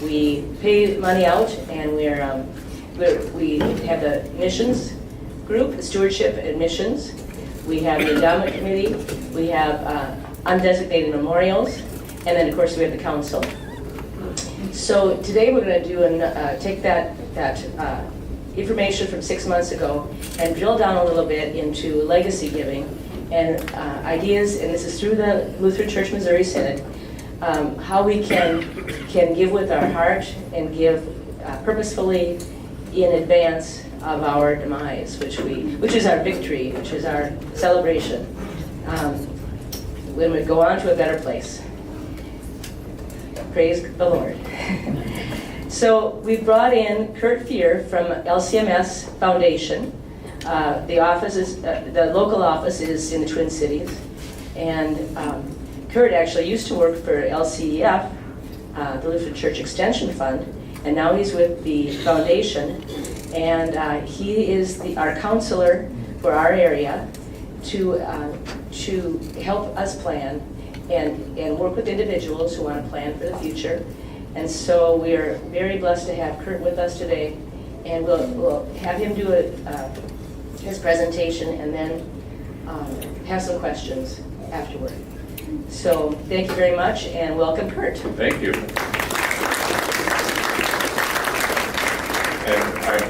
We pay money out, and we have the missions group, stewardship and missions. We have the endowment committee. We have undesignated memorials, and then of course we have the council. So today we're going to do take that information from 6 months ago and drill down a little bit into legacy giving and ideas, and this is through the Lutheran Church Missouri Synod, how we can give with our heart and give purposefully in advance of our demise, which is our victory, which is our celebration, when we go on to a better place. Praise the Lord. So we brought in Kurt Fear from LCMS Foundation. The local office is in the Twin Cities, and Kurt actually used to work for LCEF, the Lutheran Church Extension Fund, and now he's with the foundation, and he is our counselor for our area to help us plan and work with individuals who want to plan for the future. And so we are very blessed to have Kurt with us today, and we'll have him do his presentation and then have some questions afterward. So thank you very much, and welcome, Kurt. Thank you. And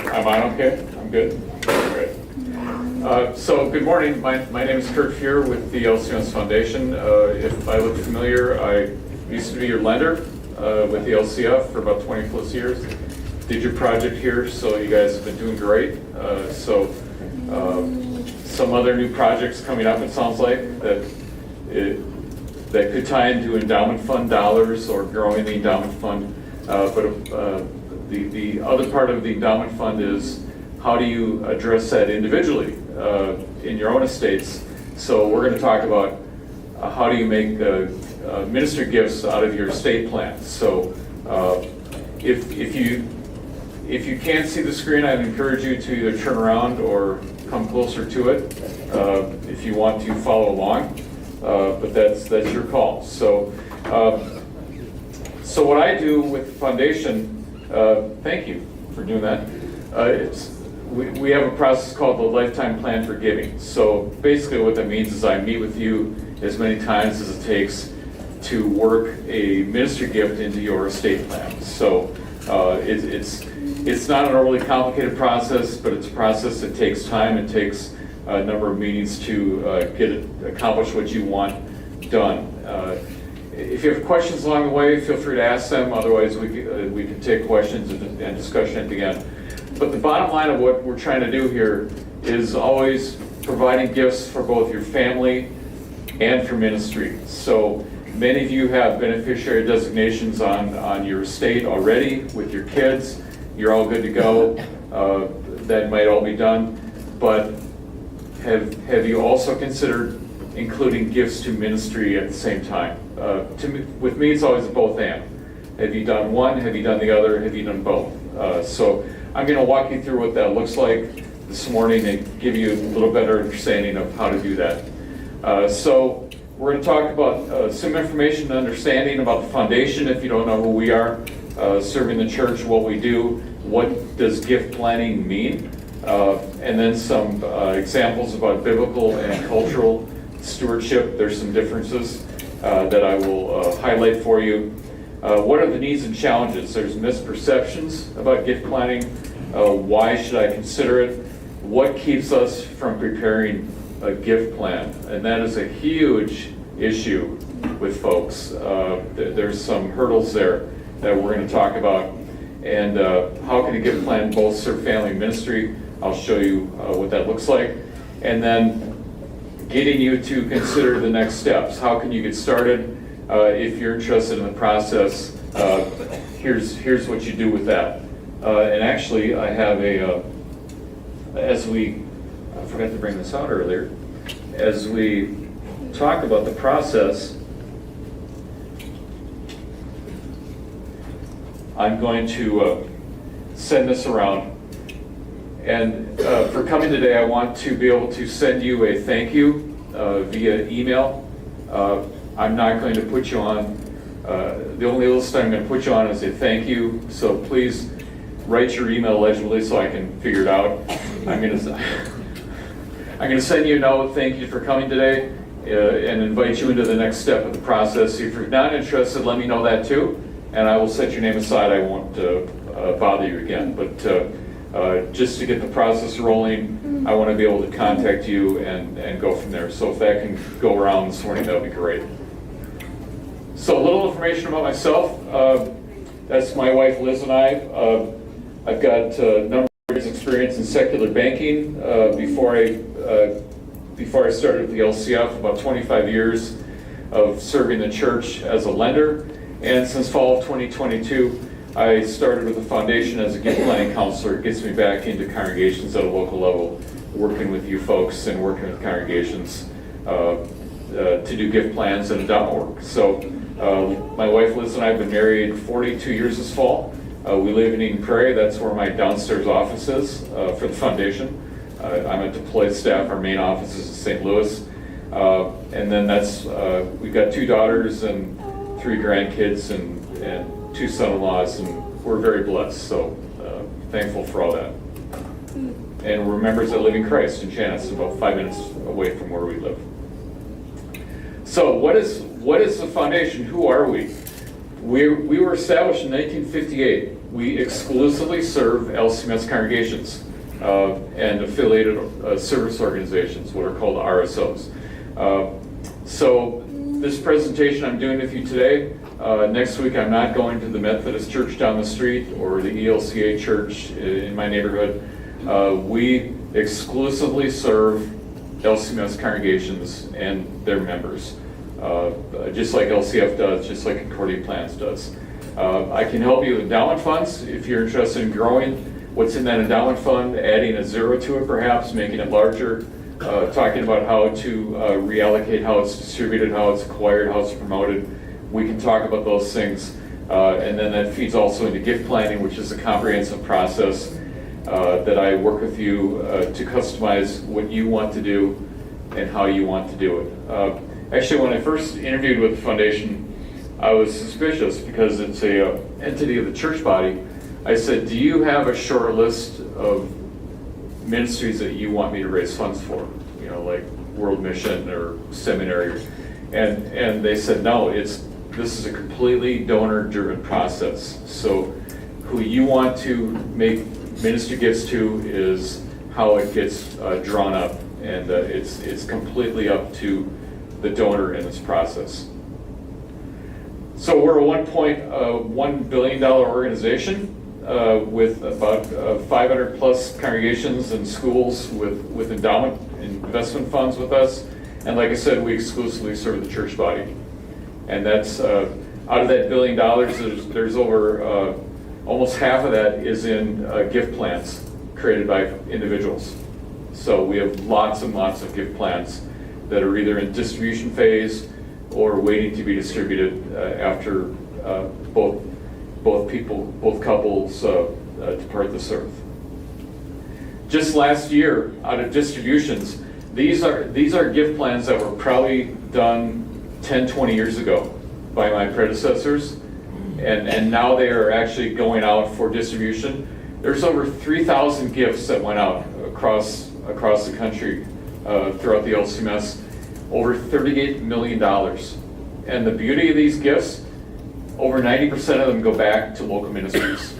I'm on okay? I'm good? Great. So good morning. My name is Kurt Fear with the LCMS Foundation. If I look familiar, I used to be your lender with the LCF for about 20 plus years. Did your project here, so you guys have been doing great. Some other new projects coming up, it sounds like, that could tie into endowment fund dollars or growing the endowment fund. The other part of the endowment fund is how do you address that individually in your own estates. So we're going to talk about how do you make minister gifts out of your estate plan. So if you can't see the screen, I'd encourage you to either turn around or come closer to it if you want to follow along. But that's your call. So what I do with the foundation, thank you for doing that. We have a process called the Lifetime Plan for Giving. So basically what that means is I meet with you as many times as it takes to work a ministry gift into your estate plan. So it's not an overly complicated process, but it's a process that takes time. It takes a number of meetings to accomplish what you want done. If you have questions along the way, feel free to ask them. Otherwise, we can take questions and discussion at the end. But the bottom line of what we're trying to do here is always providing gifts for both your family and for ministry. So many of you have beneficiary designations on your estate already with your kids. You're all good to go. That might all be done. But have you also considered including gifts to ministry at the same time? With me, it's always a both and. Have you done one? Have you done the other? Have you done both? So I'm going to walk you through what that looks like this morning and give you a little better understanding of how to do that. So we're going to talk about some information and understanding about the foundation if you don't know who we are, serving the church, what we do, what does gift planning mean, and then some examples about biblical and cultural stewardship. There's some differences that I will highlight for you. What are the needs and challenges? There's misperceptions about gift planning. Why should I consider it? What keeps us from preparing a gift plan? And that is a huge issue with folks. There's some hurdles there that we're going to talk about. And how can a gift plan both serve family and ministry? I'll show you what that looks like. And then getting you to consider the next steps. How can you get started? If you're interested in the process, here's what you do with that. And actually, I have I forgot to bring this out earlier, as we talk about the process, I'm going to send this around. And for coming today, I want to be able to send you a thank you via email. I'm not going to put you on The only list I'm going to put you on is a thank you, so please write your email legibly so I can figure it out. I'm going to send you a note, thank you for coming today, and invite you into the next step of the process. If you're not interested, let me know that too, and I will set your name aside. I won't bother you again, but just to get the process rolling, I want to be able to contact you and go from there. So if that can go around this morning, that would be great. So a little information about myself. That's my wife Liz and I. I've got a number of years experience in secular banking. Before I started with the LCF, about 25 years of serving the church as a lender. And since fall of 2022, I started with the foundation as a gift planning counselor. It gets me back into congregations at a local level, working with you folks and working with congregations to do gift plans and endowment work. So my wife Liz and I have been married 42 years this fall. We live in Eden Prairie. That's where my downstairs office is for the foundation. I'm a deployed staff. Our main office is in St. Louis. And then we've got 2 daughters and 3 grandkids and 2 son-in-laws, and we're very blessed. So thankful for all that. And we're members of Living Christ in Channis, about 5 minutes away from where we live. So what is the foundation? Who are we? We were established in 1958. We exclusively serve LCMS congregations and affiliated service organizations, what are called RSOs. So this presentation I'm doing with you today, next week I'm not going to the Methodist church down the street or the ELCA church in my neighborhood. We exclusively serve LCMS congregations and their members, just like LCF does, just like Concordia Plans does. I can help you with endowment funds if you're interested in growing what's in that endowment fund, adding a 0 to it perhaps, making it larger, talking about how to reallocate, how it's distributed, how it's acquired, how it's promoted. We can talk about those things. And then that feeds also into gift planning, which is a comprehensive process that I work with you to customize what you want to do and how you want to do it. Actually, when I first interviewed with the foundation, I was suspicious because it's a entity of the church body. I said, do you have a short list of ministries that you want me to raise funds for? You know, like World Mission or Seminary. And they said, no, this is a completely donor-driven process. So who you want to make ministry gifts to is how it gets drawn up. And it's completely up to the donor in this process. So we're a $1.1 billion organization with about 500 plus congregations and schools with endowment and investment funds with us. And like I said, we exclusively serve the church body. And that's, out of that $1 billion, there's over, almost half of that is in gift plans created by individuals. So we have lots and lots of gift plans that are either in distribution phase or waiting to be distributed after both couples depart this earth. Just last year, out of distributions, these are gift plans that were probably done 10, 20 years ago by my predecessors, and now they are actually going out for distribution. There's over 3,000 gifts that went out across the country throughout the LCMS, over $38 million. And the beauty of these gifts, over 90% of them go back to local ministries.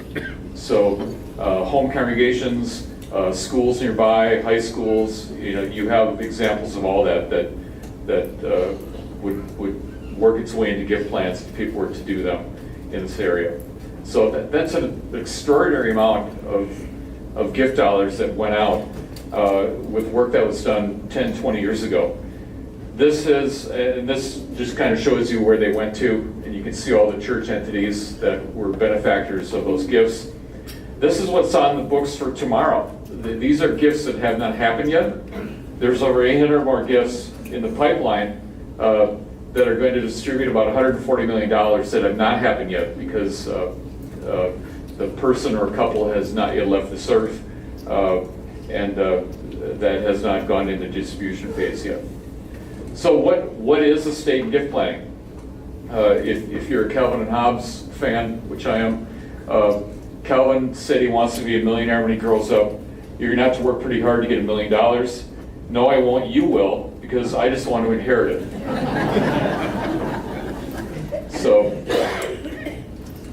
So home congregations, schools nearby, high schools, you have examples of all that would work its way into gift plans if people were to do them in this area. So that's an extraordinary amount of gift dollars that went out with work that was done 10, 20 years ago. This just kind of shows you where they went to, and you can see all the church entities that were benefactors of those gifts. This is what's on the books for tomorrow. These are gifts that have not happened yet. There's over 800 more gifts in the pipeline that are going to distribute about $140 million that have not happened yet because the person or couple has not yet left this earth, and that has not gone into distribution phase yet. So what is estate gift planning? If you're a Calvin and Hobbes fan, which I am, Calvin said he wants to be a millionaire when he grows up. You're gonna have to work pretty hard to get $1 million. No, I won't, you will, because I just want to inherit it. So,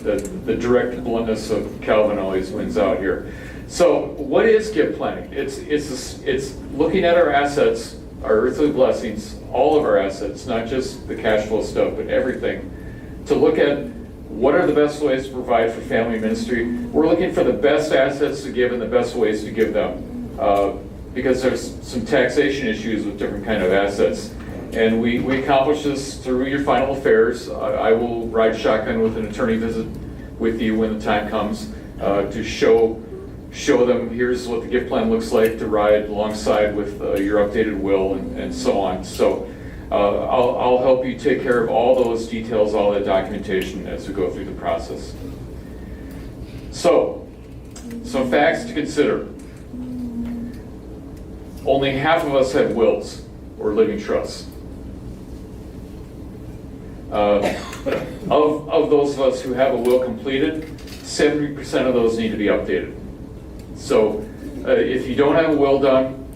the direct bluntness of Calvin always wins out here. So, what is gift planning? It's looking at our assets, our earthly blessings, all of our assets, not just the cash flow stuff, but everything, to look at what are the best ways to provide for family ministry. We're looking for the best assets to give and the best ways to give them, because there's some taxation issues with different kind of assets. And we accomplish this through your final affairs. I will ride shotgun with an attorney visit with you when the time comes to show them here's what the gift plan looks like, to ride alongside with your updated will and so on. So I'll help you take care of all those details, all that documentation as we go through the process. So, some facts to consider. Only half of us have wills or living trusts. Of those of us who have a will completed, 70% of those need to be updated. So if you don't have a will done,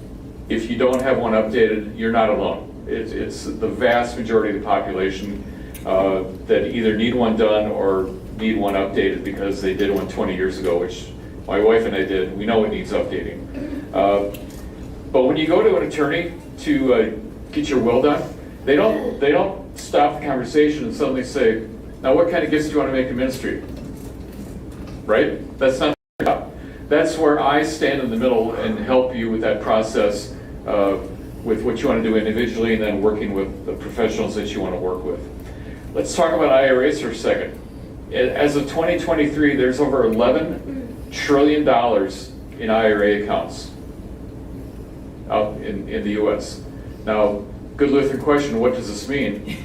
if you don't have one updated, you're not alone. It's the vast majority of the population that either need one done or need one updated because they did one 20 years ago, which my wife and I did. We know it needs updating. But when you go to an attorney to get your will done, they don't stop the conversation and suddenly say, now what kind of gifts do you want to make in ministry? Right? That's not their job. That's where I stand in the middle and help you with that process, with what you want to do individually and then working with the professionals that you want to work with. Let's talk about IRAs for a second. As of 2023, there's over $11 trillion in IRA accounts out in the US. Now, good Lutheran question, what does this mean?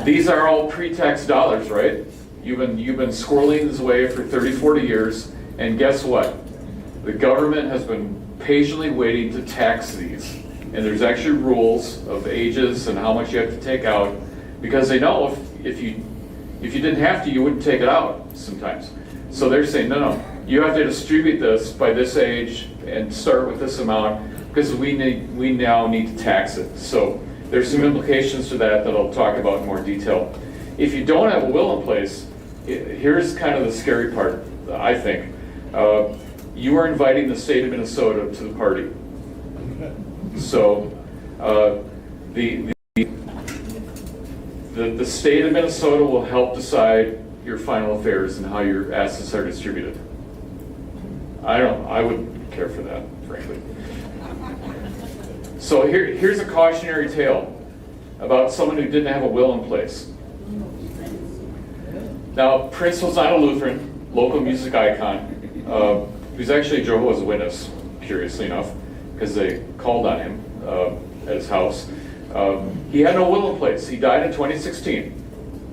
These are all pre-tax dollars, right? You've been squirreling this away for 30, 40 years, and guess what? The government has been patiently waiting to tax these. And there's actually rules of ages and how much you have to take out, because they know if you didn't have to, you wouldn't take it out sometimes. So they're saying, no, you have to distribute this by this age and start with this amount, because we now need to tax it. So there's some implications to that I'll talk about in more detail. If you don't have a will in place, here's kind of the scary part, I think. You are inviting the state of Minnesota to the party. So the state of Minnesota will help decide your final affairs and how your assets are distributed. I wouldn't care for that, frankly. So here's a cautionary tale about someone who didn't have a will in place. Now, Prince was not a Lutheran, local music icon. He was actually a Jehovah's Witness, curiously enough, because they called on him at his house. He had no will in place. He died in 2016.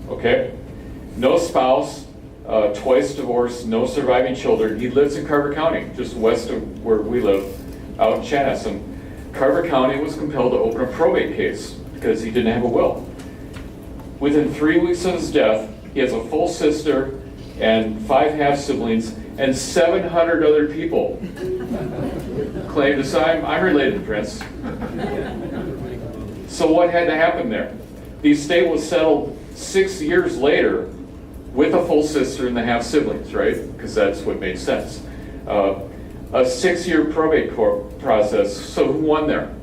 Okay? No spouse, twice divorced, no surviving children. He lives in Carver County, just west of where we live, out in Chanhassen. Carver County was compelled to open a probate case because he didn't have a will. Within 3 weeks of his death, he has a full sister and 5 half-siblings and 700 other people claim to say, I'm related to Prince. So what had to happen there? The estate was settled 6 years later with a full sister and the half-siblings, right? Because that's what made sense. A 6-year probate process. So who won there?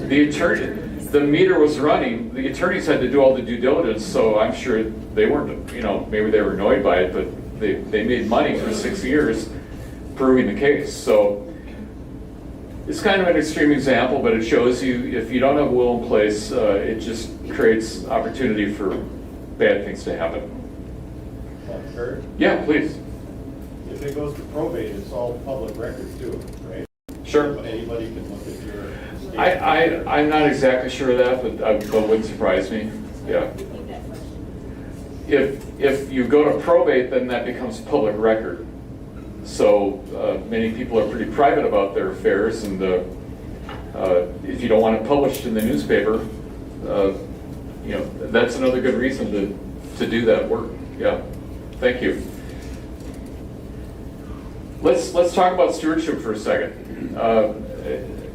The attorney. The meter was running. The attorneys had to do all the due diligence, so I'm sure they weren't, maybe they were annoyed by it, but they made money for 6 years proving the case. So it's kind of an extreme example, but it shows you if you don't have a will in place, it just creates opportunity for bad things to happen. Kurt? Yeah, please. If it goes to probate, it's all public record too, right? Sure. Anybody can look at your estate. I'm not exactly sure of that, but wouldn't surprise me. Yeah. If you go to probate, then that becomes public record. So many people are pretty private about their affairs, and if you don't want it published in the newspaper, that's another good reason to do that work. Yeah, thank you. Let's talk about stewardship for a second.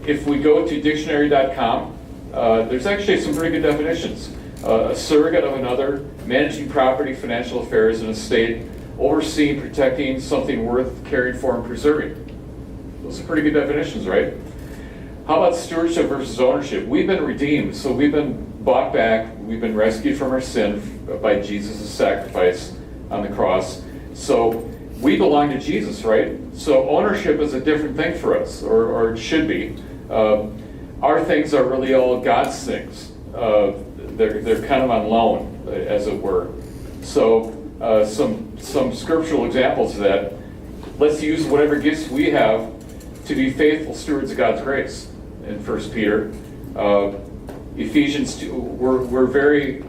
If we go to dictionary.com, there's actually some pretty good definitions. A surrogate of another, managing property, financial affairs, and estate, overseeing, protecting something worth caring for and preserving. Those are pretty good definitions, right? How about stewardship versus ownership? We've been redeemed, so we've been bought back, we've been rescued from our sin by Jesus' sacrifice on the cross. So we belong to Jesus, right? So ownership is a different thing for us, or it should be. Our things are really all God's things. They're kind of on loan, as it were. So some scriptural examples of that. Let's use whatever gifts we have to be faithful stewards of God's grace. In 1 Peter, Ephesians 2.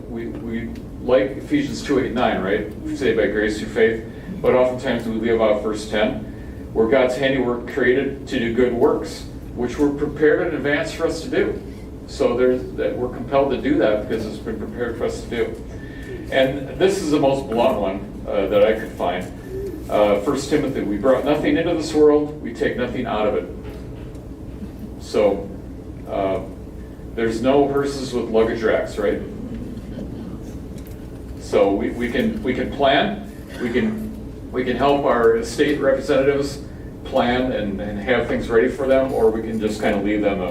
We like Ephesians 2:8-9, right? Saved by grace through faith. But oftentimes we leave out verse 10, where God's handiwork created to do good works, which were prepared in advance for us to do. So we're compelled to do that because it's been prepared for us to do. And this is the most blunt one that I could find. 1 Timothy, we brought nothing into this world, we take nothing out of it. So there's no hearses with luggage racks, right? So we can plan, we can help our state representatives plan and have things ready for them, or we can just kind of leave them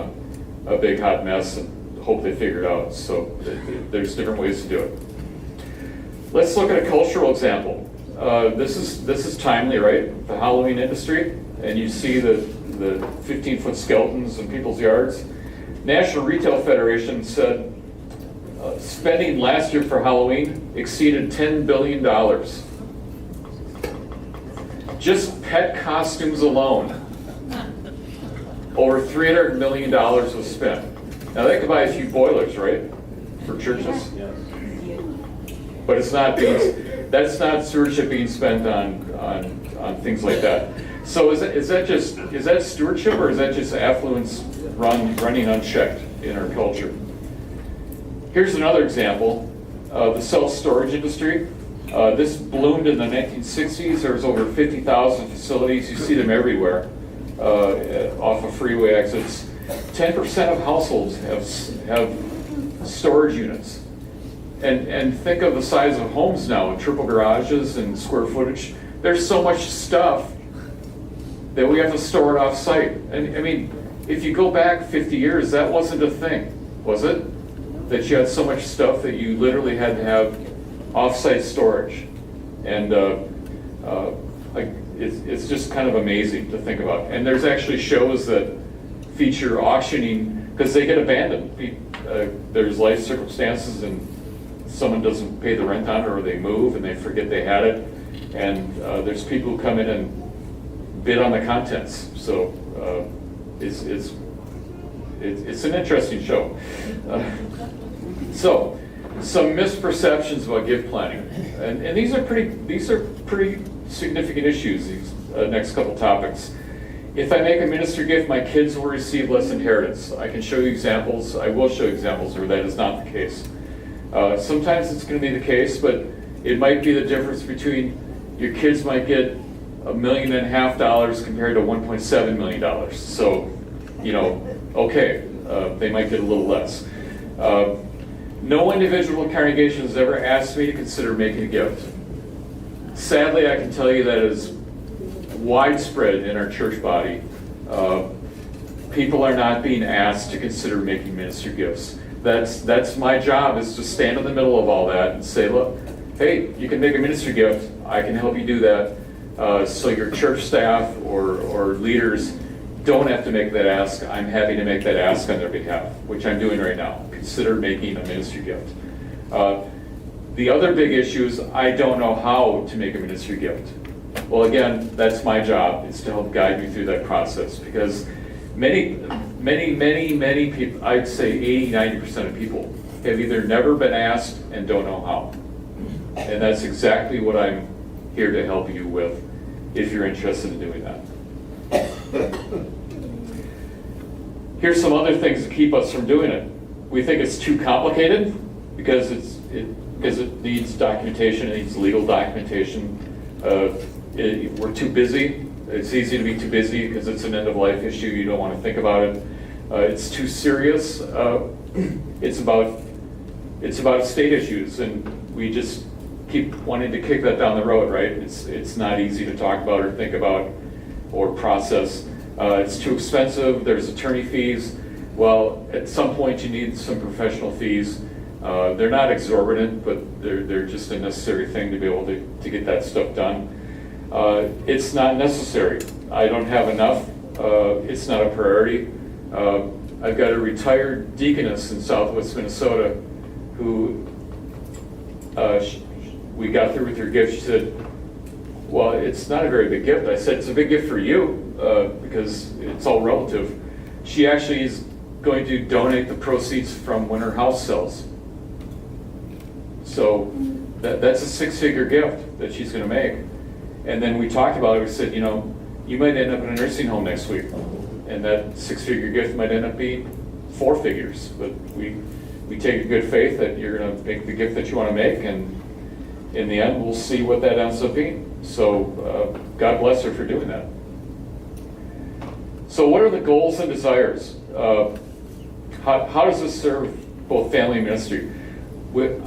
a big hot mess and hope they figure it out. So there's different ways to do it. Let's look at a cultural example. This is timely, right? The Halloween industry, and you see the 15-foot skeletons in people's yards. National Retail Federation said spending last year for Halloween exceeded $10 billion. Just pet costumes alone, over $300 million was spent. Now they could buy a few boilers, right, for churches? Yes. But that's not stewardship being spent on things like that. So is that stewardship, or is that just affluence running unchecked in our culture? Here's another example, the self-storage industry. This bloomed in the 1960s. There was over 50,000 facilities. You see them everywhere off of freeway exits. 10% of households have storage units. And think of the size of homes now, triple garages and square footage. There's so much stuff that we have to store it off-site. And I mean, if you go back 50 years, that wasn't a thing, was it? That you had so much stuff that you literally had to have off-site storage. And it's just kind of amazing to think about. And there's actually shows that feature auctioning, because they get abandoned. There's life circumstances and someone doesn't pay the rent on it, or they move and they forget they had it. And there's people who come in and bid on the contents. So it's an interesting show. So some misperceptions about gift planning, and these are pretty significant issues. These next couple topics. If I make a ministry gift, my kids will receive less inheritance. I can show you examples. I will show you examples where that is not the case. Sometimes it's going to be the case, but it might be the difference between your kids might get $1.5 million compared to $1.7 million. So, okay, they might get a little less. No individual congregation has ever asked me to consider making a gift. Sadly, I can tell you that is widespread in our church body. People are not being asked to consider making ministry gifts. That's my job, is to stand in the middle of all that and say, look, hey, you can make a ministry gift. I can help you do that. So your church staff or leaders don't have to make that ask. I'm happy to make that ask on their behalf, which I'm doing right now. Consider making a ministry gift. The other big issue is I don't know how to make a ministry gift. Well, again, that's my job, is to help guide you through that process, because many people, I'd say 80-90% of people, have either never been asked and don't know how. And that's exactly what I'm here to help you with, if you're interested in doing that. Here's some other things that keep us from doing it. We think it's too complicated. because it needs documentation, it needs legal documentation. We're too busy. It's easy to be too busy because it's an end-of-life issue. You don't want to think about it. It's too serious. It's about state issues, and we just keep wanting to kick that down the road, right? It's not easy to talk about or think about or process. It's too expensive. There's attorney fees. Well, at some point you need some professional fees. They're not exorbitant, but they're just a necessary thing to be able to get that stuff done. It's not necessary. I don't have enough. It's not a priority. I've got a retired deaconess in Southwest Minnesota who we got through with her gift. She said, well, it's not a very big gift. I said, it's a big gift for you because it's all relative. She actually is going to donate the proceeds from when her house sells. So that's a six-figure gift that she's going to make. And then we talked about it. We said, you might end up in a nursing home next week, and that six-figure gift might end up being 4 figures. But we take a good faith that you're going to make the gift that you want to make, and in the end, we'll see what that ends up being. So God bless her for doing that. So what are the goals and desires? How does this serve both family and ministry?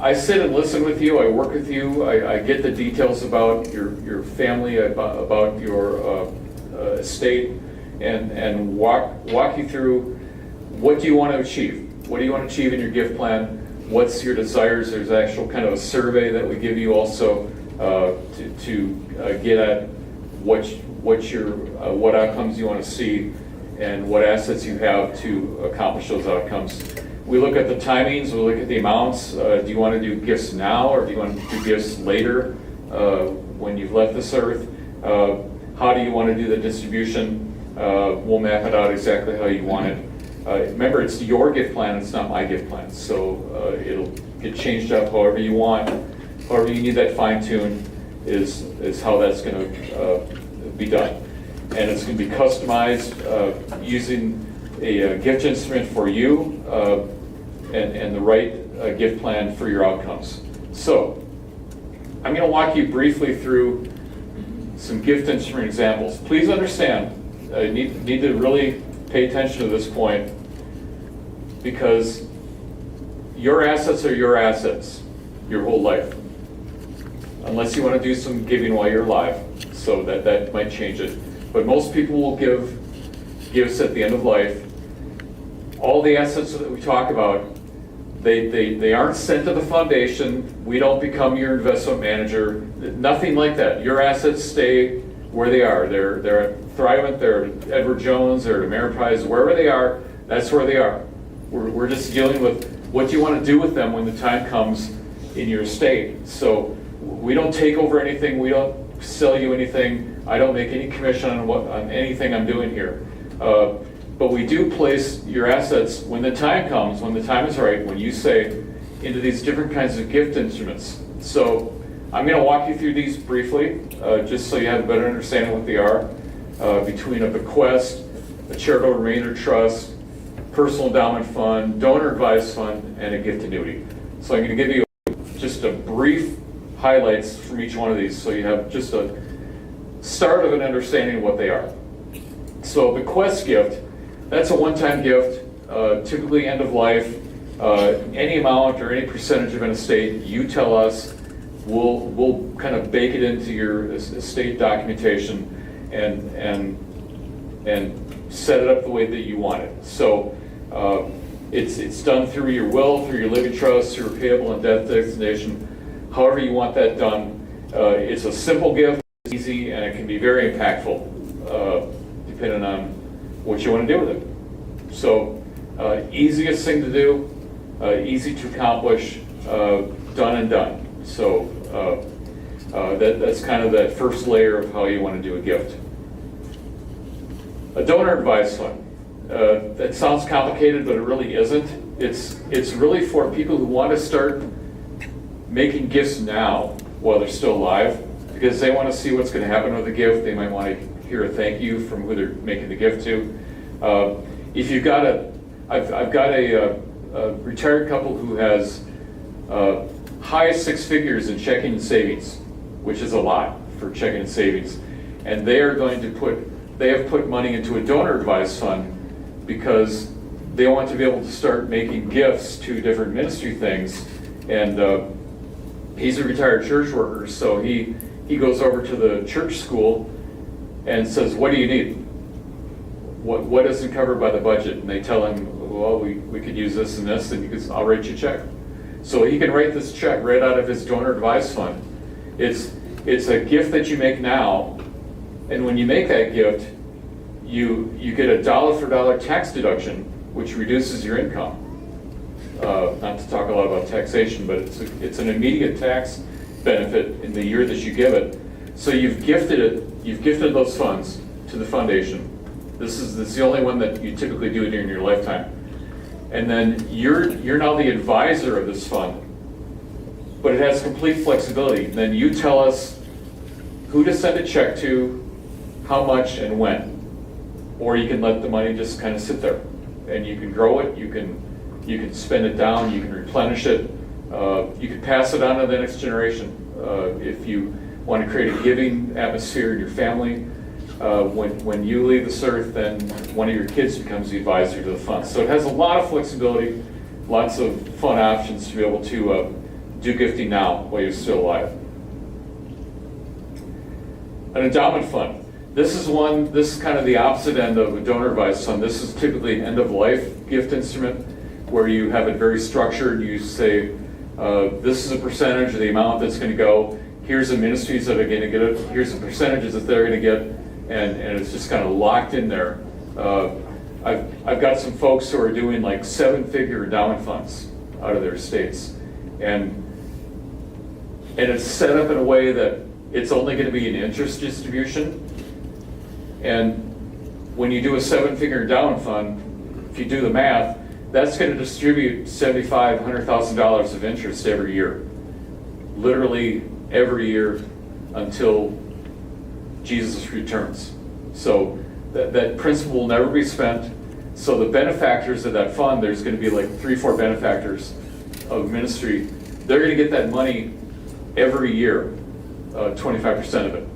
I sit and listen with you, I work with you, I get the details about your family, about your estate, and walk you through what do you want to achieve? What do you want to achieve in your gift plan? What's your desires? There's actual kind of a survey that we give you also to get at what outcomes you want to see and what assets you have to accomplish those outcomes. We look at the timings, we look at the amounts. Do you want to do gifts now, or do you want to do gifts later when you've left this earth? How do you want to do the distribution? We'll map it out exactly how you want it. Remember, it's your gift plan, it's not my gift plan. So it'll get changed up however you want. However you need that fine-tune is how that's going to be done. And it's going to be customized using a gift instrument for you and the right gift plan for your outcomes. So I'm going to walk you briefly through some gift instrument examples. Please understand, you need to really pay attention to this point, because your assets are your assets your whole life, unless you want to do some giving while you're alive, so that might change it. But most people will give gifts at the end of life. All the assets that we talk about, they aren't sent to the foundation. We don't become your investment manager. Nothing like that. Your assets stay where they are. They're at Thrivent, they're at Edward Jones, they're at Ameriprise, wherever they are, that's where they are. We're just dealing with what you want to do with them when the time comes in your estate. So we don't take over anything. We don't sell you anything. I don't make any commission on anything I'm doing here. But we do place your assets when the time comes, when the time is right, when you say, into these different kinds of gift instruments. So I'm going to walk you through these briefly, just so you have a better understanding of what they are, between a bequest, a charitable remainder trust, personal endowment fund, donor advised fund, and a gift annuity. So I'm going to give you just a brief highlights from each one of these, so you have just a start of an understanding of what they are. So bequest gift, that's a one-time gift, typically end of life. Any amount or any percentage of an estate, you tell us, we'll kind of bake it into your estate documentation and set it up the way that you want it. So it's done through your will, through your living trust, through a payable and death designation, however you want that done. It's a simple gift, it's easy, and it can be very impactful depending on what you want to do with it. So easiest thing to do, easy to accomplish, done and done. So that's kind of that first layer of how you want to do a gift. A donor advised fund. That sounds complicated, but it really isn't. It's really for people who want to start making gifts now while they're still alive, because they want to see what's going to happen with the gift. They might want to hear a thank you from who they're making the gift to. If you've got I've got a retired couple who has high six figures in checking and savings, which is a lot for checking and savings. And they are going to they have put money into a donor advised fund because they want to be able to start making gifts to different ministry things. And he's a retired church worker, so he goes over to the church school and says, what do you need? What isn't covered by the budget? And they tell him, well, we could use this and this, and he goes, I'll write you a check. So he can write this check right out of his donor advised fund. It's a gift that you make now, and when you make that gift, you get a dollar for dollar tax deduction, which reduces your income. Not to talk a lot about taxation, but it's an immediate tax benefit in the year that you give it. So you've gifted those funds to the foundation. This is the only one that you typically do during your lifetime. And then you're now the advisor of this fund, but it has complete flexibility. Then you tell us who to send a check to, how much, and when. Or you can let the money just kind of sit there, and you can grow it, you can spend it down, you can replenish it, you can pass it on to the next generation. If you want to create a giving atmosphere in your family, when you leave this earth, then one of your kids becomes the advisor to the fund. So it has a lot of flexibility, lots of fun options to be able to do gifting now while you're still alive. An endowment fund. This is kind of the opposite end of a donor advised fund. This is typically an end of life gift instrument where you have it very structured. You say, this is a percentage of the amount that's going to go. Here's the ministries that are going to get it. Here's the percentages that they're going to get. And it's just kind of locked in there. I've got some folks who are doing like 7-figure endowment funds out of their estates. And it's set up in a way that it's only going to be an interest distribution. And when you do a 7-figure endowment fund, if you do the math, that's going to distribute $75,000, $100,000 of interest every year. Literally every year until Jesus returns. So that principal will never be spent. So the benefactors of that fund, there's going to be like 3-4 benefactors of ministry. They're going to get that money every year, 25% of it.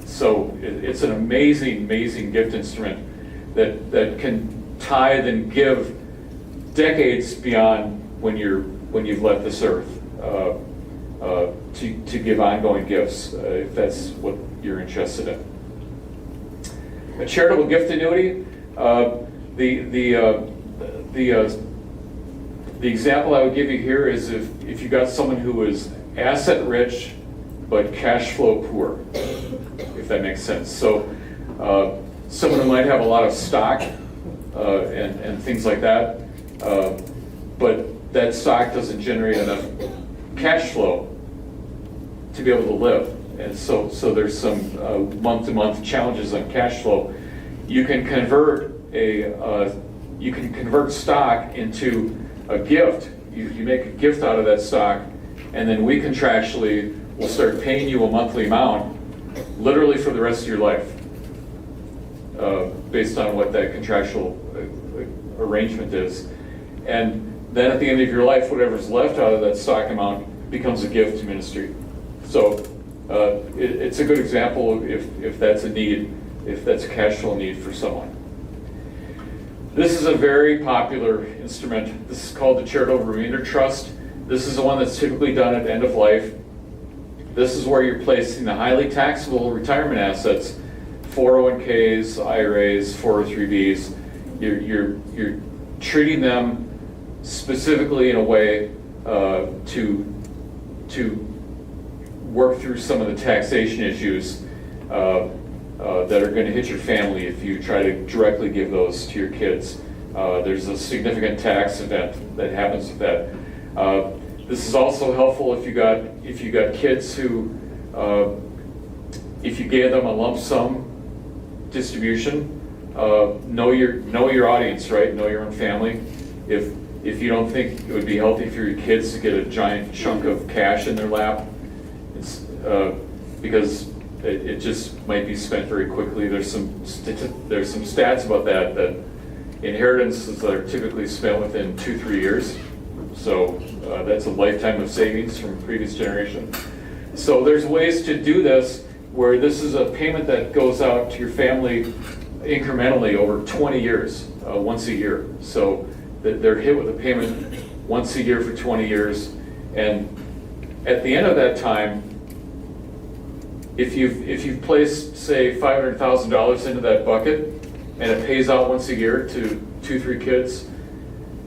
So it's an amazing, amazing gift instrument that can tithe and give decades beyond when you've left this earth to give ongoing gifts, if that's what you're interested in. A charitable gift annuity. The example I would give you here is if you got someone who is asset rich but cash flow poor, if that makes sense. So someone who might have a lot of stock and things like that, but that stock doesn't generate enough cash flow to be able to live. And so there's some month-to-month challenges on cash flow. You can convert stock into a gift. You make a gift out of that stock, and then we contractually will start paying you a monthly amount, literally for the rest of your life, based on what that contractual arrangement is. And then at the end of your life, whatever's left out of that stock amount becomes a gift to ministry. So it's a good example of if that's a need, if that's a cash flow need for someone. This is a very popular instrument. This is called the Charitable Remainder Trust. This is the one that's typically done at end of life. This is where you're placing the highly taxable retirement assets, 401ks, IRAs, 403bs. You're treating them specifically in a way to work through some of the taxation issues that are going to hit your family if you try to directly give those to your kids. There's a significant tax event that happens with that. This is also helpful if you got kids who, if you gave them a lump sum distribution, know your audience, right? Know your own family. If you don't think it would be healthy for your kids to get a giant chunk of cash in their lap, it's because it just might be spent very quickly. There's some stats about that inheritances are typically spent within 2-3 years. So that's a lifetime of savings from previous generation. So there's ways to do this where this is a payment that goes out to your family incrementally over 20 years, once a year. So they're hit with a payment once a year for 20 years. And at the end of that time, if you've placed, say, $500,000 into that bucket, and it pays out once a year to 2-3 kids,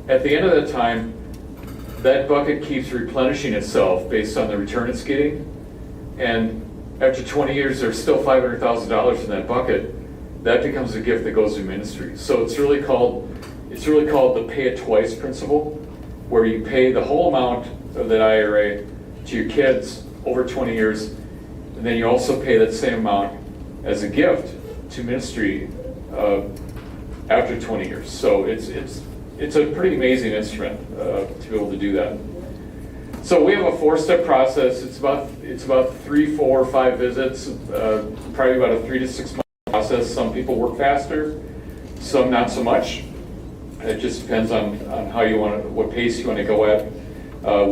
at the end of that time, that bucket keeps replenishing itself based on the return it's getting. And after 20 years, there's still $500,000 in that bucket. That becomes a gift that goes to ministry. So it's really called the pay it twice principle, where you pay the whole amount of that IRA to your kids over 20 years, and then you also pay that same amount as a gift to ministry after 20 years. So it's a pretty amazing instrument to be able to do that. So we have a 4-step process. It's about 3, 4, 5 visits, probably about a 3 to 6 month process. Some people work faster, some not so much. It just depends on how you want what pace you want to go at.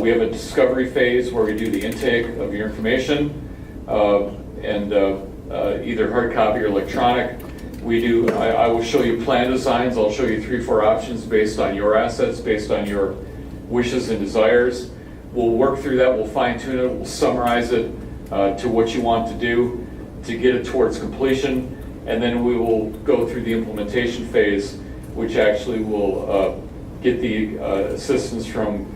We have a discovery phase where we do the intake of your information, and either hard copy or electronic. I will show you plan designs. I'll show you 3 or 4 options based on your assets, based on your wishes and desires. We'll work through that, we'll fine tune it, we'll summarize it to what you want to do to get it towards completion, and then we will go through the implementation phase, which actually will get the assistance from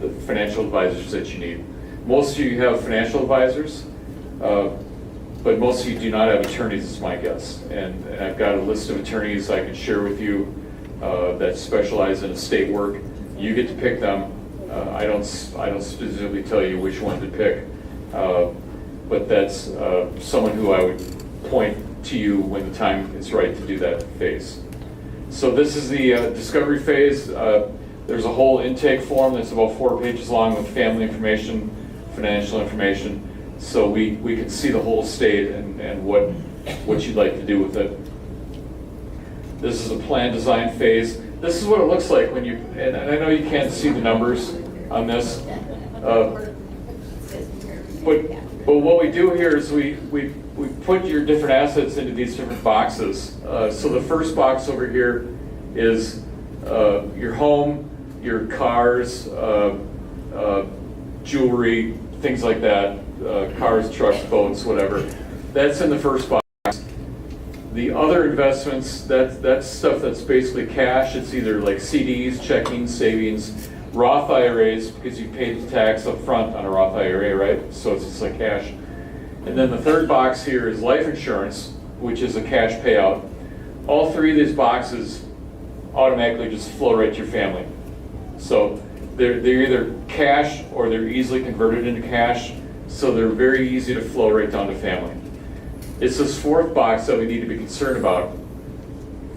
the financial advisors that you need. Most of you have financial advisors, but most of you do not have attorneys, is my guess. And I've got a list of attorneys I can share with you that specialize in estate work. You get to pick them. I don't specifically tell you which one to pick, but that's someone who I would point to you when the time is right to do that phase. So this is the discovery phase. There's a whole intake form that's about 4 pages long with family information, financial information, so we can see the whole estate and what you'd like to do with it. This is a plan design phase. This is what it looks like when you, and I know you can't see the numbers on this, but what we do here is we put your different assets into these different boxes. So the first box over here is your home, your cars, jewelry, things like that, cars, trucks, boats, whatever. That's in the first box. The other investments, that's stuff that's basically cash. It's either like CDs, checking, savings, Roth IRAs, because you pay the tax up front on a Roth IRA, right? So it's just like cash. And then the third box here is life insurance, which is a cash payout. All 3 of these boxes automatically just flow right to your family. So they're either cash or they're easily converted into cash, so they're very easy to flow right down to family. It's this 4th box that we need to be concerned about,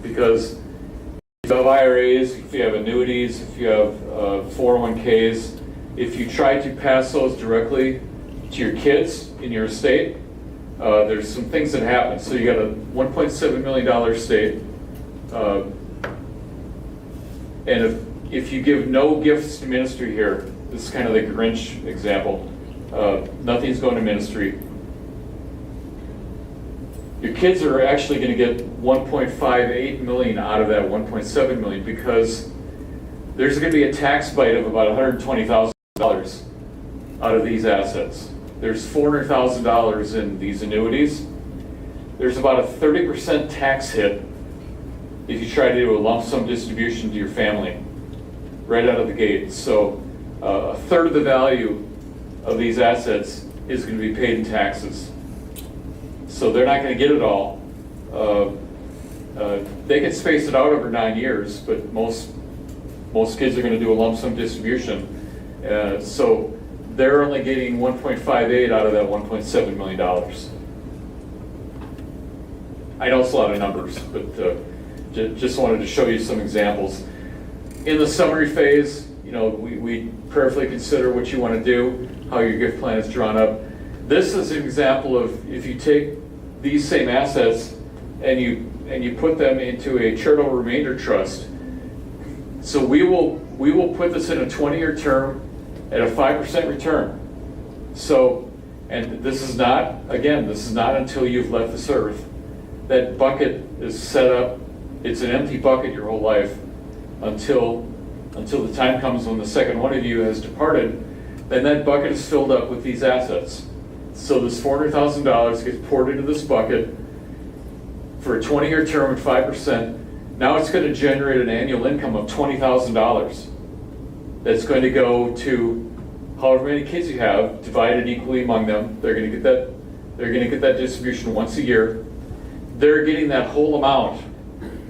because if you have IRAs, if you have annuities, if you have 401ks, if you try to pass those directly to your kids in your estate, there's some things that happen. So you got a $1.7 million estate, and if you give no gifts to ministry here, this is kind of the Grinch example, nothing's going to ministry. Your kids are actually going to get $1.58 million out of that $1.7 million, because there's going to be a tax bite of about $120,000 out of these assets. There's $400,000 in these annuities. There's about a 30% tax hit if you try to do a lump sum distribution to your family right out of the gate. So a third of the value of these assets is going to be paid in taxes. So they're not going to get it all. They can space it out over 9 years, but most kids are going to do a lump sum distribution. So they're only getting 1.58 out of that $1.7 million. I know it's a lot of numbers, but just wanted to show you some examples. In the summary phase, we prayerfully consider what you want to do, how your gift plan is drawn up. This is an example of if you take these same assets and you put them into a charitable remainder trust. So we will we will put this in a 20-year term at a 5% return. So, and this is not, again, this is not until you've left this earth. That bucket is set up, it's an empty bucket your whole life until the time comes when the second one of you has departed. Then that bucket is filled up with these assets. So this $400,000 gets poured into this bucket for a 20-year term at 5%. Now it's going to generate an annual income of $20,000. That's going to go to however many kids you have, divided equally among them. They're going to get that. They're going to get that distribution once a year. They're getting that whole amount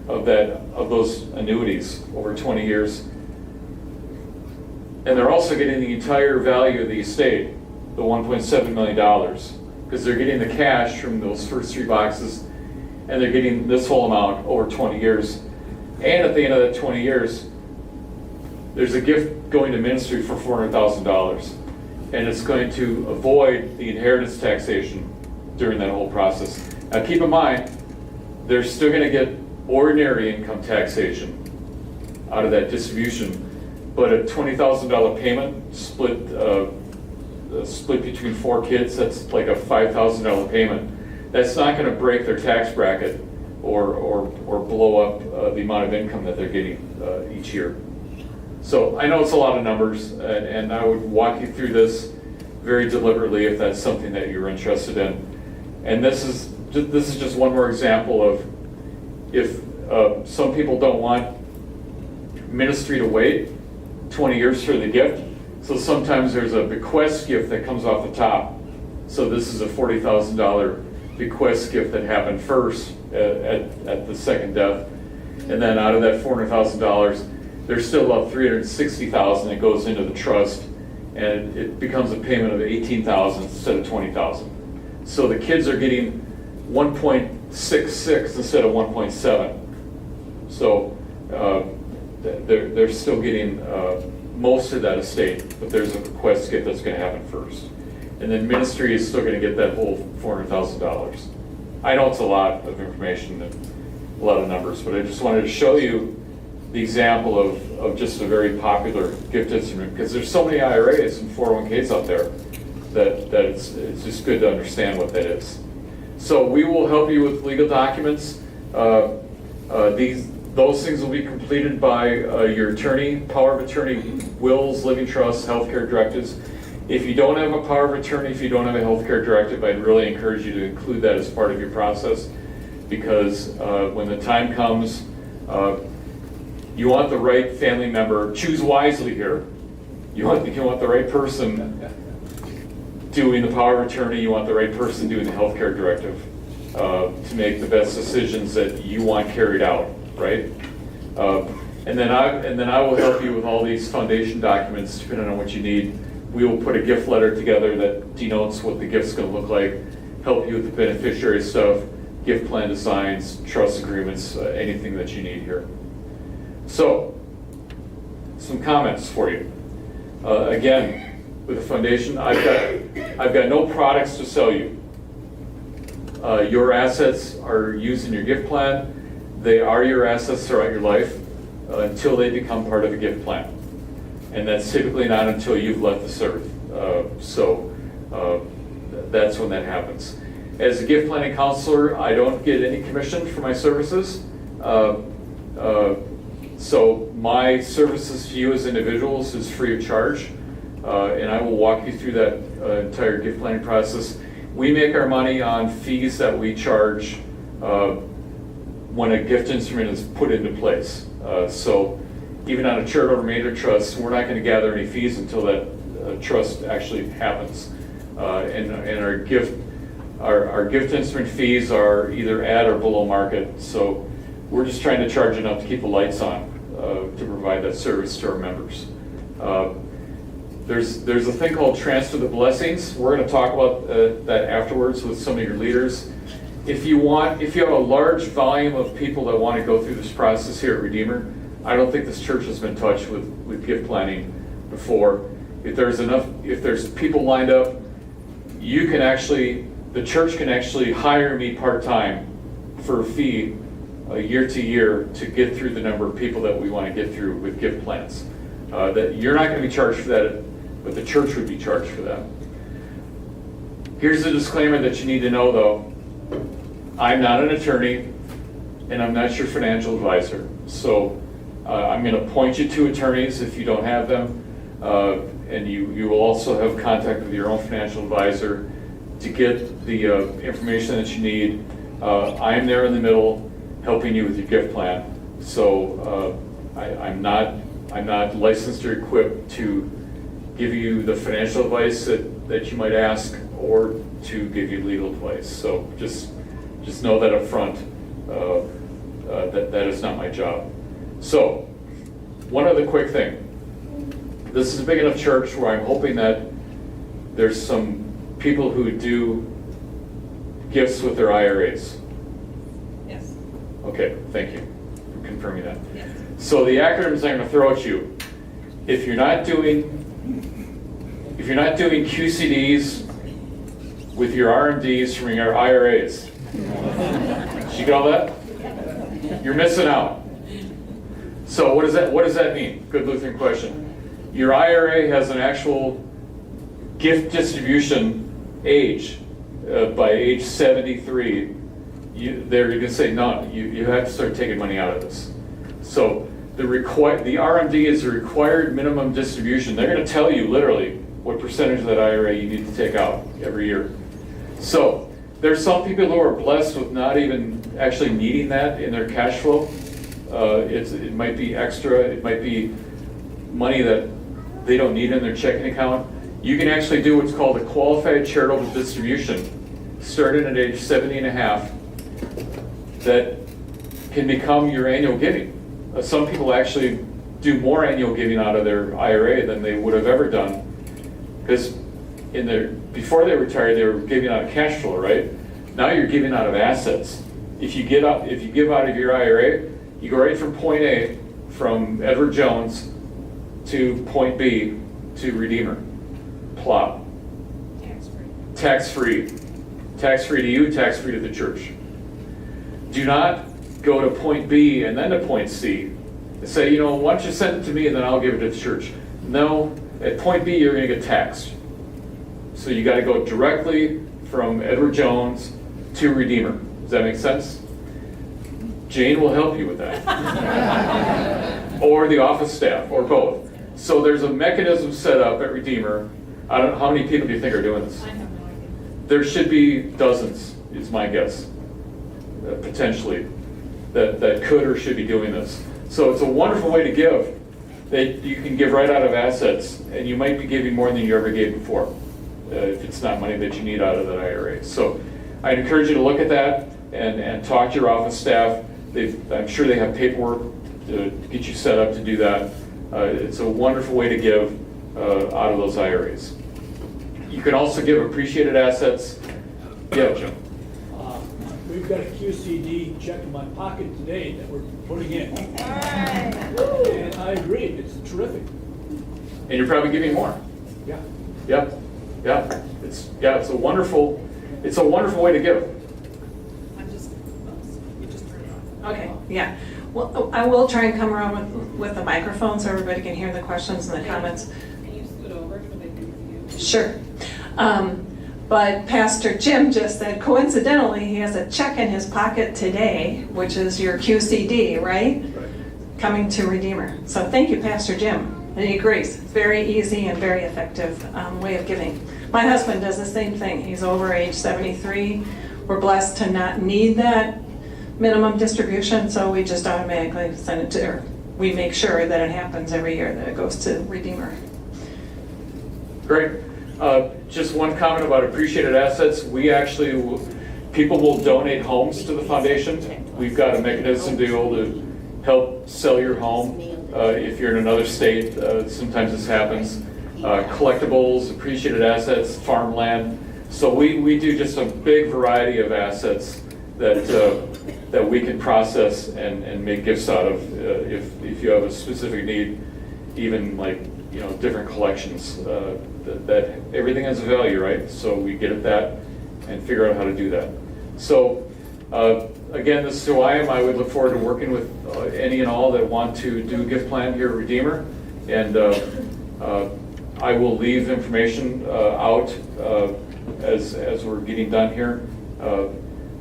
of those annuities over 20 years. And they're also getting the entire value of the estate, the $1.7 million, because they're getting the cash from those first 3 boxes, and they're getting this whole amount over 20 years. And at the end of that 20 years, there's a gift going to ministry for $400,000, and it's going to avoid the inheritance taxation during that whole process. Now keep in mind, they're still going to get ordinary income taxation out of that distribution, but a $20,000 payment split between 4 kids, that's like a $5,000 payment. That's not going to break their tax bracket or blow up the amount of income that they're getting each year. So I know it's a lot of numbers, and I would walk you through this very deliberately if that's something that you're interested in. And this is just one more example of if some people don't want ministry to wait 20 years for the gift. So sometimes there's a bequest gift that comes off the top. So this is a $40,000 bequest gift that happened first at the second death. And then out of that $400,000, there's still about $360,000 that goes into the trust, and it becomes a payment of $18,000 instead of $20,000. So the kids are getting 1.66 instead of 1.7. So they're still getting most of that estate, but there's a bequest gift that's going to happen first. And then ministry is still going to get that whole $400,000. I know it's a lot of information and a lot of numbers, but I just wanted to show you the example of just a very popular gift instrument, because there's so many IRAs and 401ks out there that it's just good to understand what that is. So we will help you with legal documents. Those things will be completed by your attorney, power of attorney, wills, living trusts, healthcare directives. If you don't have a power of attorney, if you don't have a healthcare directive, I'd really encourage you to include that as part of your process, because when the time comes, you want the right family member. Choose wisely here. You want the right person doing the power of attorney. You want the right person doing the healthcare directive to make the best decisions that you want carried out, right? And then I will help you with all these foundation documents, depending on what you need. We will put a gift letter together that denotes what the gift's going to look like. Help you with the beneficiary stuff, gift plan designs, trust agreements, anything that you need here. So, some comments for you. Again, with the foundation, I've got no products to sell you. Your assets are used in your gift plan. They are your assets throughout your life until they become part of a gift plan. And that's typically not until you've left this earth. That's when that happens. As a gift planning counselor, I don't get any commission for my services. So my services to you as individuals is free of charge, and I will walk you through that entire gift planning process. We make our money on fees that we charge when a gift instrument is put into place. So even on a charitable remainder trust, we're not going to gather any fees until that trust actually happens. And our gift instrument fees are either at or below market. So we're just trying to charge enough to keep the lights on to provide that service to our members. There's a thing called Transfer the Blessings. We're going to talk about that afterwards with some of your leaders. If you have a large volume of people that want to go through this process here at Redeemer, I don't think this church has been touched with gift planning before. If there's people lined up, the church can actually hire me part-time for a fee year to year to get through the number of people that we want to get through with gift plans. that you're not going to be charged for that, but the church would be charged for that. Here's the disclaimer that you need to know, though. I'm not an attorney, and I'm not your financial advisor. So I'm going to point you to attorneys if you don't have them, and you will also have contact with your own financial advisor to get the information that you need. I'm there in the middle helping you with your gift plan. So I'm not licensed or equipped to give you the financial advice that you might ask or to give you legal advice. So just know that up front, that is not my job. So one other quick thing. This is a big enough church where I'm hoping that there's some people who do gifts with their IRAs. Yes. Okay, thank you for confirming that. Yes. So the acronyms I'm going to throw at you, if you're not doing QCDs with your RMDs from your IRAs, did you get all that? You're missing out. So what does that mean? Good Lutheran question. Your IRA has an actual gift distribution age by age 73. You're going to say, no, you have to start taking money out of this. So the RMD is a required minimum distribution. They're going to tell you literally what percentage of that IRA you need to take out every year. So there's some people who are blessed with not even actually needing that in their cash flow. It might be extra. It might be money that they don't need in their checking account. You can actually do what's called a qualified charitable distribution, starting at age 70 and a half, that can become your annual giving. Some people actually do more annual giving out of their IRA than they would have ever done, because before they retired, they were giving out of cash flow, right? Now you're giving out of assets. If you give out of your IRA, you go right from point A, from Edward Jones, to point B, to Redeemer. Plop. Tax-free. Tax-free to you, tax-free to the church. Do not go to point B and then to point C and say, why don't you send it to me and then I'll give it to the church. No, at point B you're going to get taxed. So you got to go directly from Edward Jones to Redeemer. Does that make sense? Jane will help you with that. Or the office staff, or both. So there's a mechanism set up at Redeemer. I don't know, how many people do you think are doing this? I have no idea. There should be dozens, is my guess, potentially, that could or should be doing this. So it's a wonderful way to give, that you can give right out of assets, and you might be giving more than you ever gave before, if it's not money that you need out of that IRA. So I'd encourage you to look at that and talk to your office staff. I'm sure they have paperwork to get you set up to do that. It's a wonderful way to give out of those IRAs. You can also give appreciated assets. Yeah, Jim. We've got a QCD check in my pocket today that we're putting in. And I agree, it's terrific. And you're probably giving more. Yeah. Yeah, yeah. It's a wonderful way to give. You just turned it on. Okay, yeah. Well, I will try and come around with the microphone so everybody can hear the questions and the comments. Can you scoot over so they can see you? Sure. But Pastor Jim just said coincidentally, he has a check in his pocket today, which is your QCD, right? Right. Coming to Redeemer. So thank you, Pastor Jim. And he agrees. Very easy and very effective way of giving. My husband does the same thing. He's over age 73. We're blessed to not need that minimum distribution, so we just automatically send it to her. We make sure that it happens every year, that it goes to Redeemer. Great. Just one comment about appreciated assets. People will donate homes to the foundation. We've got a mechanism to be able to help sell your home if you're in another state. Sometimes this happens. Collectibles, appreciated assets, farmland. So we do just a big variety of assets that we can process and make gifts out of if you have a specific need, even like different collections. That everything has a value, right? So we get at that and figure out how to do that. So again, this is who I am. I would look forward to working with any and all that want to do a gift plan here at Redeemer. And I will leave information out as we're getting done here.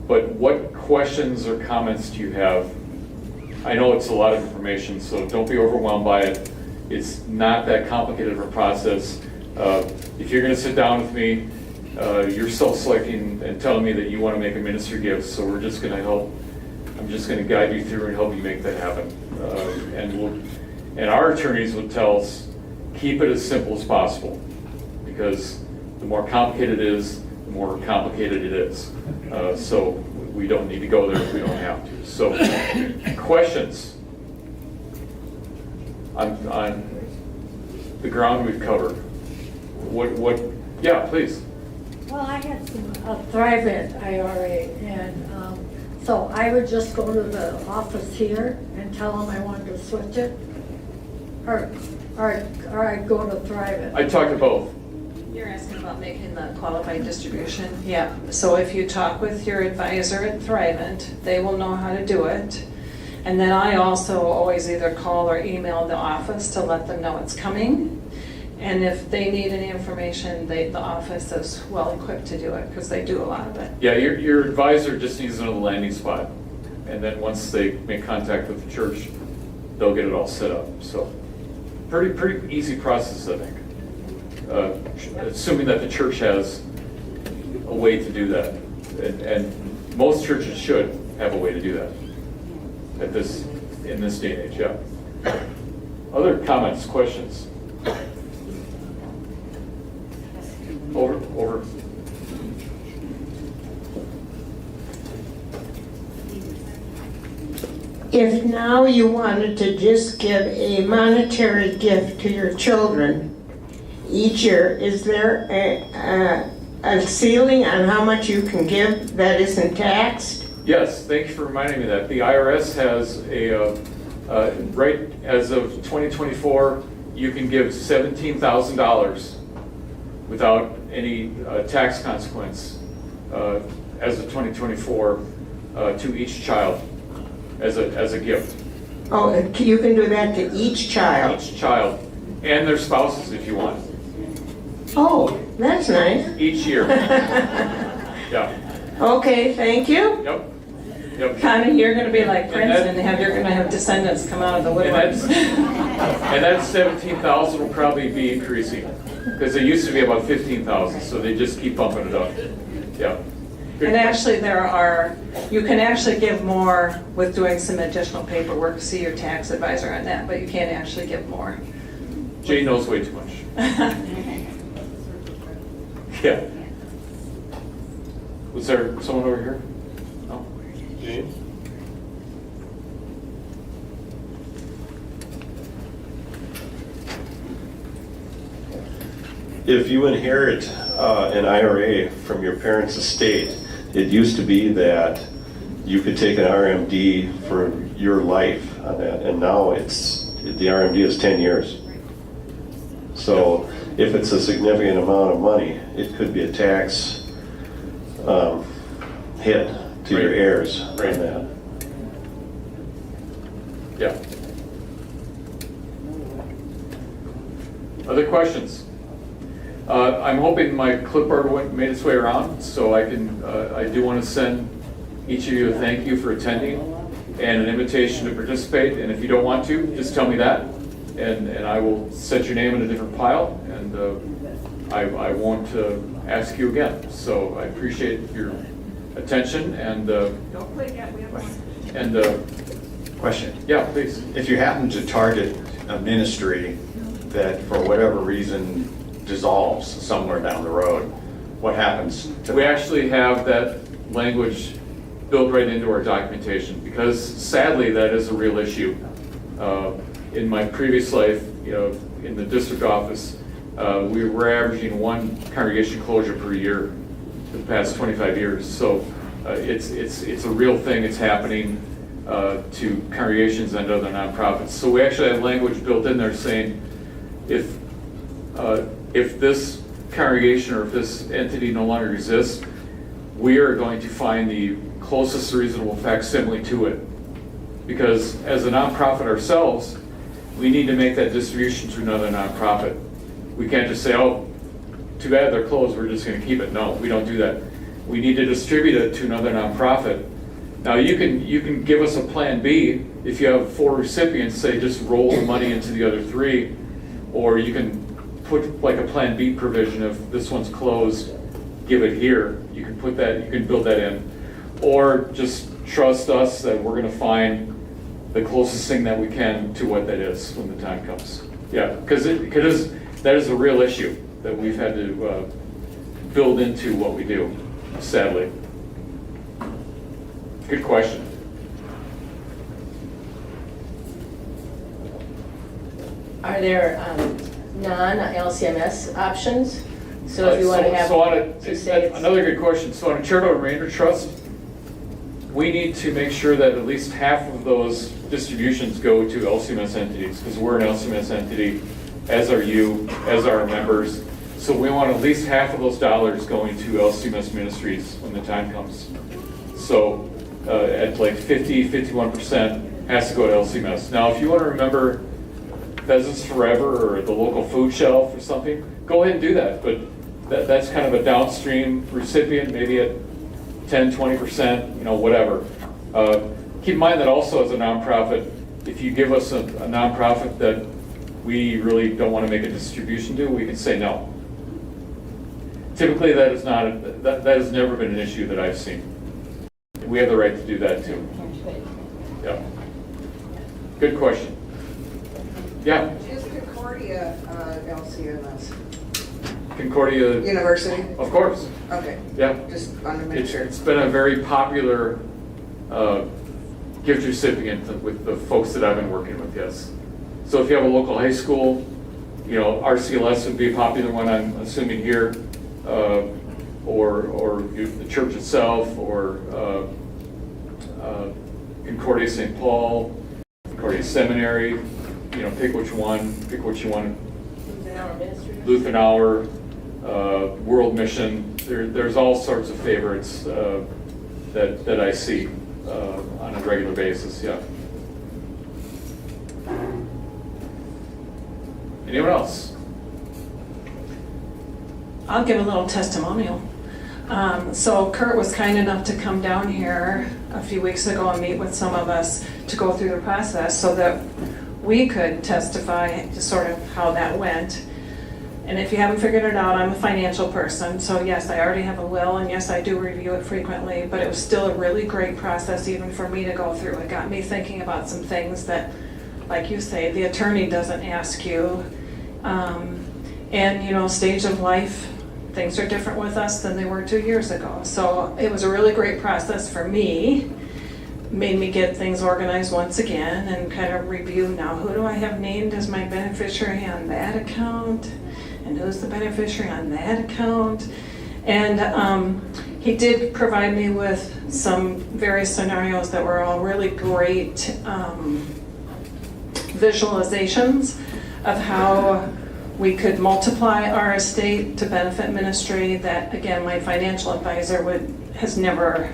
But what questions or comments do you have? I know it's a lot of information, so don't be overwhelmed by it. It's not that complicated of a process. If you're going to sit down with me, you're self-selecting and telling me that you want to make a ministry gift, so we're just going to help. I'm just going to guide you through and help you make that happen. And our attorneys would tell us, keep it as simple as possible, because the more complicated it is, the more complicated it is. So we don't need to go there if we don't have to. So, questions on the ground we've covered? What? Yeah, please. Well, I had some Thrive-It IRA, and so I would just go to the office here and tell them I wanted to switch it, or I'd go to Thrive-It. I talked to both. You're asking about making the qualified distribution? Yeah, so if you talk with your advisor at Thrivent, they will know how to do it. And then I also always either call or email the office to let them know it's coming. And if they need any information, the office is well equipped to do it, because they do a lot of it. Yeah, your advisor just needs another landing spot. And then once they make contact with the church, they'll get it all set up. So pretty easy process, I think. Assuming that the church has a way to do that. And most churches should have a way to do that in this day and age, yeah. Other comments, questions? Over. If now you wanted to just give a monetary gift to your children each year, is there a ceiling on how much you can give that isn't taxed? Yes, thank you for reminding me of that. The IRS has right as of 2024, you can give $17,000 without any tax consequence as of 2024 to each child as a gift. Oh, you can do that to each child? Each child, and their spouses if you want, Oh, that's nice. each year. Yeah, Okay, thank you. yep. Connie, you're gonna be like Prince that- and you're gonna have descendants come out of the And woodworks. that 17,000 will probably be increasing, because it used to be about 15,000, so they just keep bumping it up. Yeah. Good And actually, you can actually give more with doing some additional paperwork, see your tax advisor on that, but you can't actually give more. Jay knows way too much. Yeah. Was there someone over here? No? James? If you inherit an IRA from your parents' estate, it used to be that you could take an RMD for your life on that, and now the RMD is 10 years. So if it's a significant amount of money, it could be a tax hit to your heirs on Right. that. Yeah. Other questions? I'm hoping my clipboard made its way around, so I do want to send each of you a thank you for attending and an invitation to participate. And if you don't want to, just tell me that, and I will set your name in a different pile, and I won't ask you again. So I appreciate your attention, and Don't quit yet, we have one. Question. Yeah, please. If you happen to target a ministry that for whatever reason dissolves somewhere down the road, what happens to We that? actually have that language built right into our documentation, because sadly, that is a real issue. In my previous life, in the district office, we were averaging one congregation closure per year for the past 25 years. So it's a real thing. It's happening to congregations and other nonprofits. So we actually have language built in there saying, if this congregation or if this entity no longer exists, we are going to find the closest reasonable facsimile to it. Because as a nonprofit ourselves, we need to make that distribution to another nonprofit. We can't just say, oh, too bad they're closed, we're just gonna keep it. No, we don't do that. We need to distribute it to another nonprofit. Now, you can give us a plan B. If you have 4 recipients, say just roll the money into the other 3, or you can put like a plan B provision. If this one's closed, give it here. You can put that, you can build that in. Or just trust us that we're gonna find the closest thing that we can to what that is when the time comes. Yeah, because that is a real issue that we've had to build into what we do, sadly. Good question. Are there non-LCMS options? So if you want to have. So on a, to say it's- another good question. So on a charitable remainder trust, we need to make sure that at least half of those distributions go to LCMS entities, because we're an LCMS entity, as are you, as are our members. So we want at least half of those dollars going to LCMS ministries when the time comes. So at like 51% has to go to LCMS. Now, if you want to remember Pheasants Forever or the local food shelf or something, go ahead and do that. But that's kind of a downstream recipient, maybe at 10, 20%, whatever. Keep in mind that also as a nonprofit, if you give us a nonprofit that we really don't want to make a distribution to, we can say no. Typically, that is not that has never been an issue that I've seen. We have the right to do that too. Yeah. Good question. Yeah. Is Concordia LCMS? Concordia University? Of course. Okay. Yeah. Just wanted to make sure. It's been a very popular gift recipient with the folks that I've been working with, yes. So if you have a local high school, RCLS would be a popular one, I'm assuming here, or the church itself, or Concordia St. Paul, Concordia Seminary, pick which one, pick what you want. Lutheran Hour Ministry. Lutheran Hour, World Mission, there's all sorts of favorites that I see on a regular basis, yeah. Anyone else? I'll give a little testimonial. So Kurt was kind enough to come down here a few weeks ago and meet with some of us to go through the process so that we could testify to sort of how that went. And if you haven't figured it out, I'm a financial person, so yes, I already have a will, and yes, I do review it frequently, but it was still a really great process even for me to go through. It got me thinking about some things that, like you say, the attorney doesn't ask you. And stage of life, things are different with us than they were 2 years ago. So it was a really great process for me. Made me get things organized once again and kind of review now, who do I have named as my beneficiary on that account? And who's the beneficiary on that account? And he did provide me with some various scenarios that were all really great visualizations of how we could multiply our estate to benefit ministry that, again, my financial advisor has never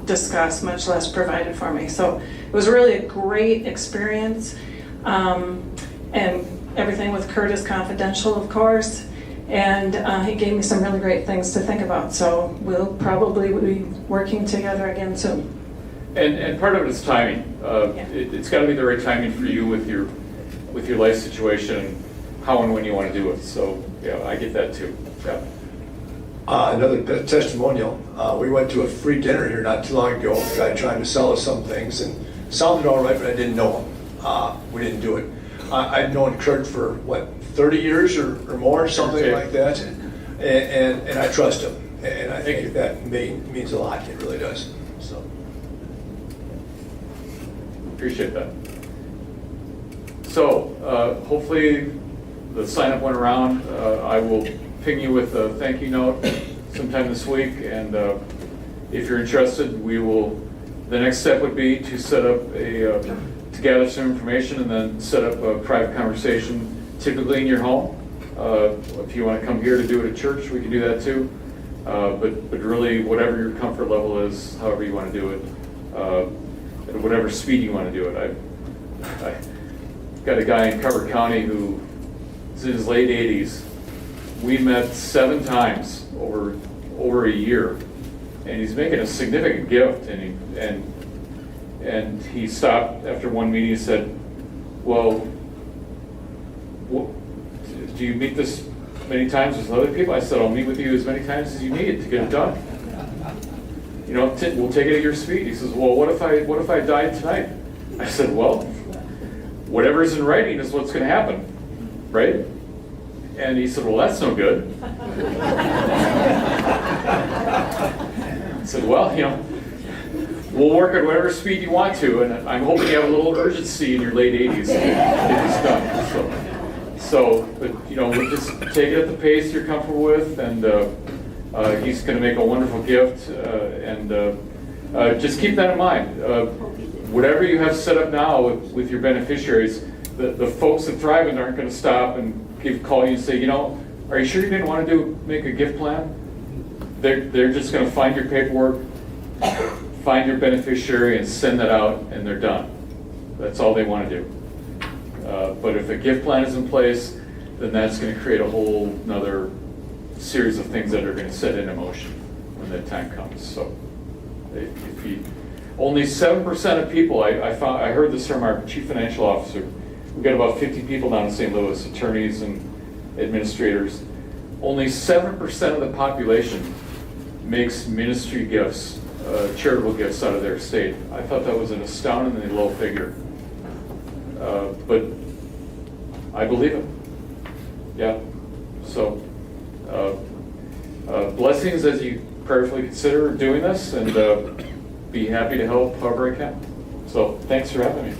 discussed, much less provided for me. So it was really a great experience. And everything with Kurt is confidential, of course. And he gave me some really great things to think about. So we'll probably be working together again soon. And part of it is timing. It's got to be the right timing for you with your life situation, how and when you want to do it. So yeah, I get that too. Yeah. Another testimonial. We went to a free dinner here not too long ago. A guy trying to sell us some things and sounded all right, but I didn't know him. We didn't do it. I've known Kurt for 30 years or more, something like that, and I trust him, and I think that means a lot. It really does. So Appreciate that. So hopefully the sign up went around. I will ping you with a thank you note sometime this week, and if you're interested, the next step would be to set up to gather some information and then set up a private conversation, typically in your home. If you want to come here to do it at church, we can do that too. But really, whatever your comfort level is, however you want to do it, at whatever speed you want to do it. got a guy in Cover County who is in his late 80s. We met 7 times over a year, and he's making a significant gift. And he stopped after one meeting and said, "Well, do you meet this many times with other people?" I said, "I'll meet with you as many times as you need to get it done. You know, we'll take it at your speed." He says, "Well, what if I died tonight?" I said, "Well, whatever's in writing is what's going to happen, right?" And he said, "Well, that's no good." I said, "Well, you know, we'll work at whatever speed you want to, and I'm hoping you have a little urgency in your late 80s to get this done." So, but you know, we'll just take it at the pace you're comfortable with, and he's going to make a wonderful gift, and just keep that in mind. Whatever you have set up now with your beneficiaries, the folks at Thrivent aren't going to stop and call you and say, "You know, are you sure you didn't want to make a gift plan?" They're just going to find your paperwork, find your beneficiary, and send that out, and they're done. That's all they want to do. But if a gift plan is in place, then that's going to create a whole nother series of things that are going to set in motion when that time comes. So, if you, only 7% of people, I heard this from our chief financial officer. We've got about 50 people down in St. Louis, attorneys and administrators. Only 7% of the population makes ministry gifts, charitable gifts out of their estate. I thought that was an astoundingly low figure. But I believe it. Yeah. So, blessings as you prayerfully consider doing this, and be happy to help however I can. So, thanks for having me.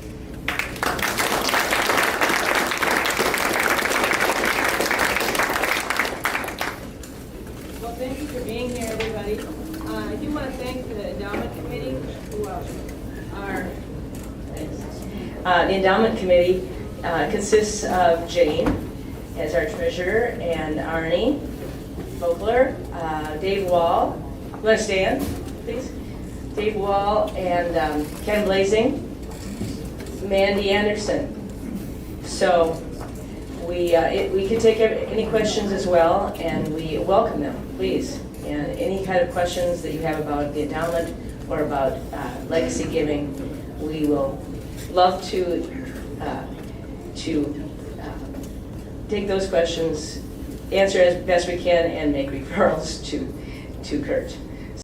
Well, thank you for being here, everybody. I do want to thank the endowment committee, who are The endowment committee consists of Jane as our treasurer, and Arnie Vogler, Dave Wall. You want to stand, please? Dave Wall and Ken Blazing, Mandy Anderson. So we can take any questions as well, and we welcome them, please. And any kind of questions that you have about the endowment or about legacy giving, we will love to take those questions, answer as best we can, and make referrals to Kurt.